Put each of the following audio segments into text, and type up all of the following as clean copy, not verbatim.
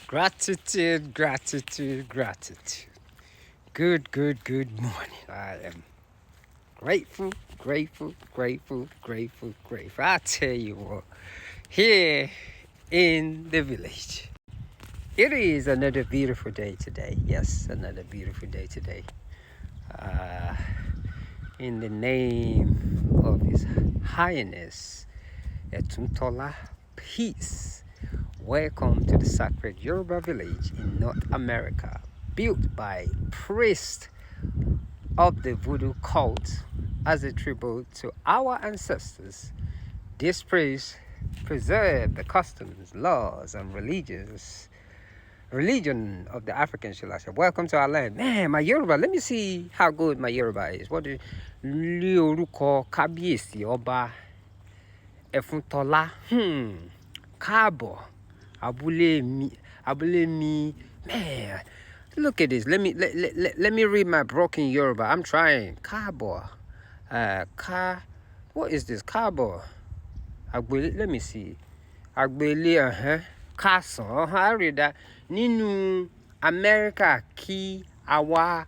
Gratitude, gratitude, gratitude. Good morning. I am grateful, grateful. I tell you what, here in the village, it is another beautiful day today. Yes, another beautiful day today. Uh, in the name of His Highness, Etuntola, peace. Welcome to the sacred Yoruba village in North America, built by priests of the voodoo cult as a tribute to our ancestors. This priests preserve the customs, laws, and religion of the African Shilasa. Welcome to our land. Man, my Yoruba, let me see how good my Yoruba is. What do Lioruko Kabiyesi Ọba Ẹ̀fúntọ́lá káàbọ̀ abúlé mi man. Look at this. Let me read my broken Yoruba. I'm trying. Káàbọ̀ what is this? Káàbọ̀ àgbélé. Let me see. Àgbélé kásán. I read that. Nínú Amẹ́ríkà kí àwa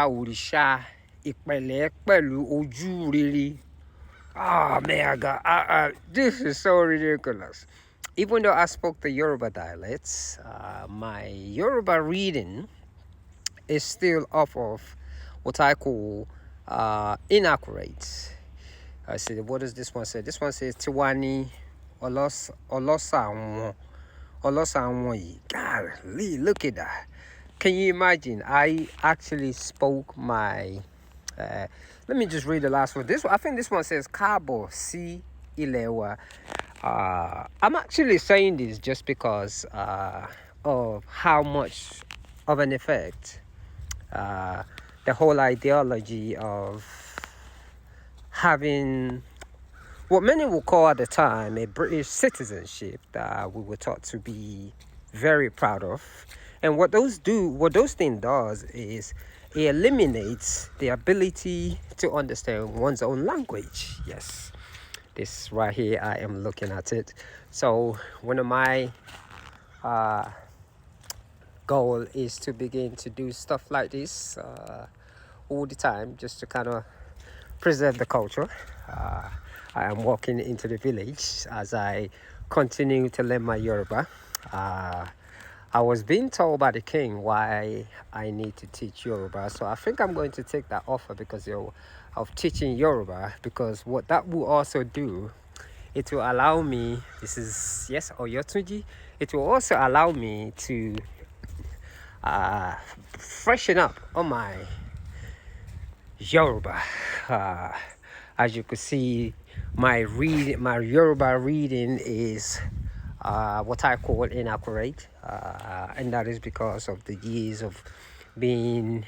òrìṣà ìpẹ̀lẹ́ pẹ̀lú ojú rere. Oh man, I got this is so ridiculous. Even though I spoke the Yoruba dialects, my Yoruba reading is still off of what I call inaccurate. I said, what does this one say? This one says Tiwani Olosa Yi. Golly, look at that. Can you imagine? I actually spoke my let me just read the last one. I think this one says Kabo Si Ilewa. I'm actually saying this just because of how much of an effect the whole ideology of having what many will call at the time a British citizenship that we were taught to be very proud of. And what those things does is it eliminates the ability to understand one's own language. Yes, this right here, I am looking at it. So one of my goal is to begin to do stuff like this all the time, just to kind of preserve the culture. I am walking into the village as I continue to learn my Yoruba. I was being told by the king why I need to teach Yoruba, so I think I'm going to take that offer because of teaching Yoruba, because what that will also do, it will allow me, this is, yes, Oyotunji, it will also allow me to freshen up on my Yoruba. As you can see, my Yoruba reading is what I call inaccurate, and that is because of the years of being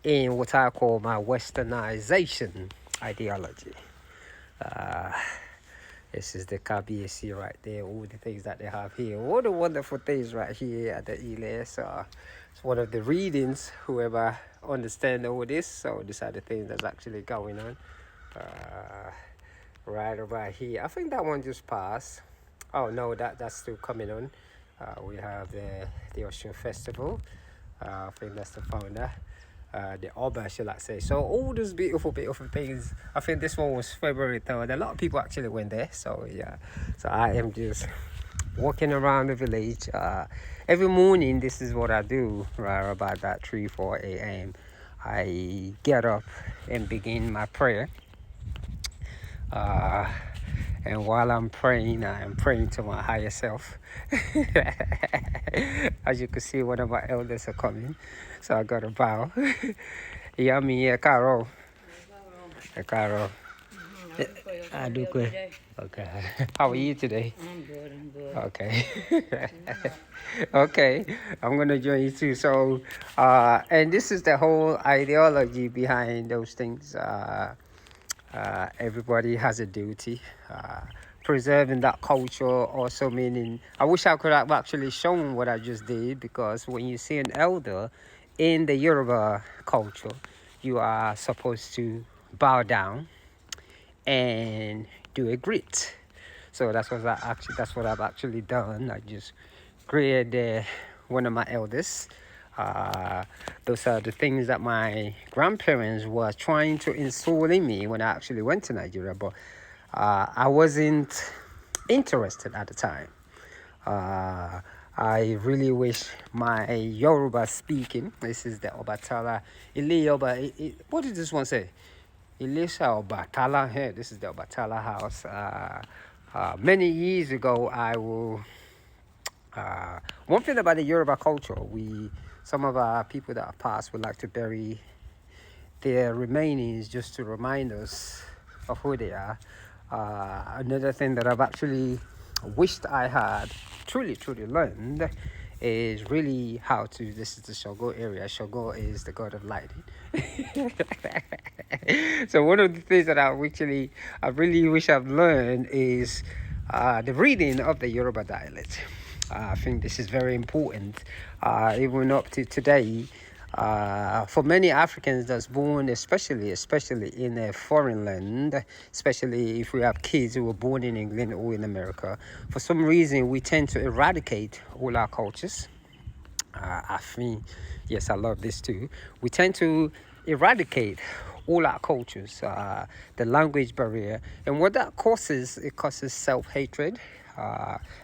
in what I call my westernization ideology. This is the KBSC right there, all the things that they have here, all the wonderful things right here at the ELS. It's one of the readings, whoever understand all this. So these are the things that's actually going on right about here. I think that one just passed. Oh no, that's still coming on. We have the Ocean Festival. I think that's the founder. The Oba, shall I say. So all those beautiful things. I think this one was February 3rd. A lot of people actually went there. So yeah. So I am just walking around the village. Every morning, this is what I do, right about that 3-4 a.m. I get up and begin my prayer. And while I'm praying, I am praying to my higher self. As you can see, one of my elders are coming, so I got to bow. Yummy, Caro. Caro. I do good. Okay. How are you today? I'm good. Okay. Okay. I'm gonna join you too. So, and this is the whole ideology behind those things. Everybody has a duty. Preserving that culture also meaning, I wish I could have actually shown what I just did, because when you see an elder in the Yoruba culture, you are supposed to bow down and do a greet. So that's what I've actually done. I just great one of my elders. Those are the things that my grandparents were trying to install in me when I actually went to Nigeria, but I wasn't interested at the time. I really wish my Yoruba speaking, this is the Obatala, Ile Yoba, what did this one say? Ilisha Obatala, here, this is the Obatala house. Many years ago, I will, one thing about the Yoruba culture, some of our people that have passed would like to bury their remainings just to remind us of who they are. Another thing that I've actually wished I had truly learned is really how to, this is the Shogo area. Shogo is the god of lightning. So one of the things that I really wish I've learned is the reading of the Yoruba dialect. I think this is very important, even up to today. For many Africans that's born, especially in a foreign land, especially if we have kids who were born in England or in America, for some reason we tend to eradicate all our cultures. I think, yes, I love this too. We tend to eradicate all our cultures, the language barrier, and what that causes, it causes self-hatred.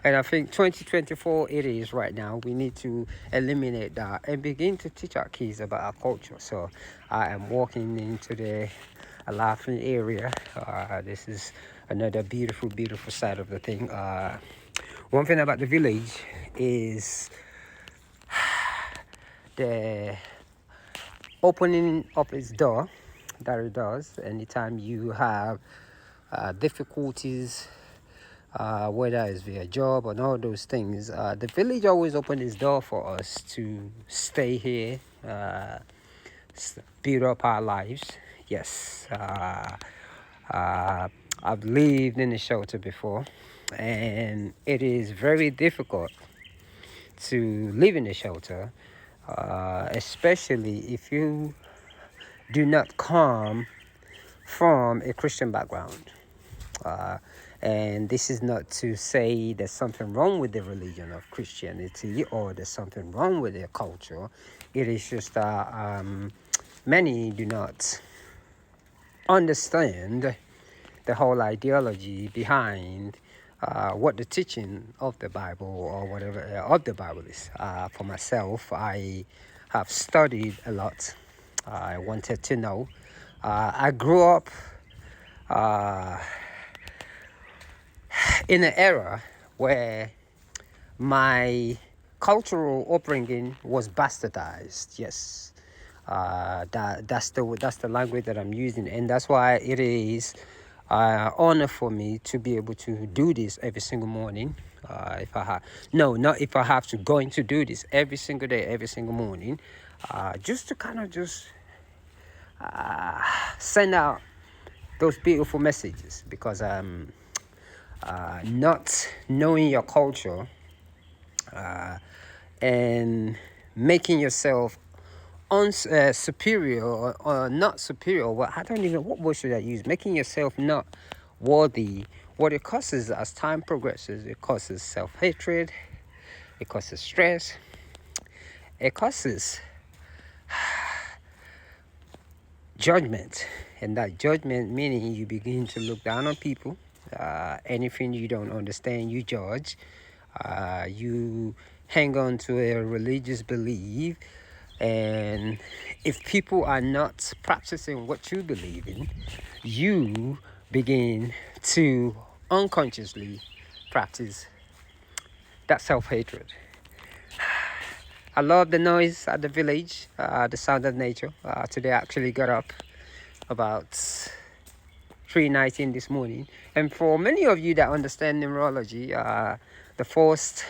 And I think 2024 it is right now. We need to eliminate that and begin to teach our kids about our culture. So I am walking into the Alafin area. This is another beautiful side of the thing. One thing about the village is the opening of its door that it does anytime you have difficulties, whether it's via job and all those things. The village always opens its door for us to stay here, build up our lives. Yes, I've lived in a shelter before, and it is very difficult to live in a shelter, especially if you do not come from a Christian background. And this is not to say there's something wrong with the religion of Christianity or there's something wrong with their culture. It is just that many do not understand the whole ideology behind what the teaching of the Bible or whatever of the Bible is. For myself, I have studied a lot. I wanted to know. I grew up in an era where my cultural upbringing was bastardized. Yes, that's the language that I'm using, and that's why it is honor for me to be able to do this every single morning. If I have not if I have to going to do this every single day, every single morning, just to kind of send out those beautiful messages, because not knowing your culture and making yourself superior or not superior, well, I don't even, what word should I use, making yourself not worthy, what it causes as time progresses, it causes self-hatred, it causes stress, it causes judgment. And that judgment meaning you begin to look down on people. Anything you don't understand, you judge. You hang on to a religious belief, and if people are not practicing what you believe in, you begin to unconsciously practice that self-hatred. I love the noise at the village, the sound of nature. Today I actually got up about 3:19 this morning, and for many of you that understand numerology, the first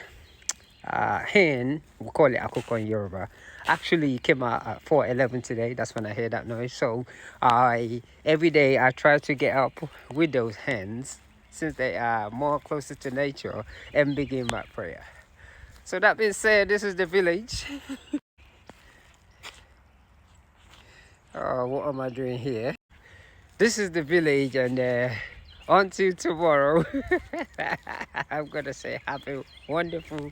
hen, we call it akoko in Yoruba, actually came out at 4:11 today. That's when I hear that noise. So every day I try to get up with those hens, since they are more closer to nature, and begin my prayer. So that being said, this is the village. What am I doing here? This is the village, and until tomorrow, I'm gonna say have a wonderful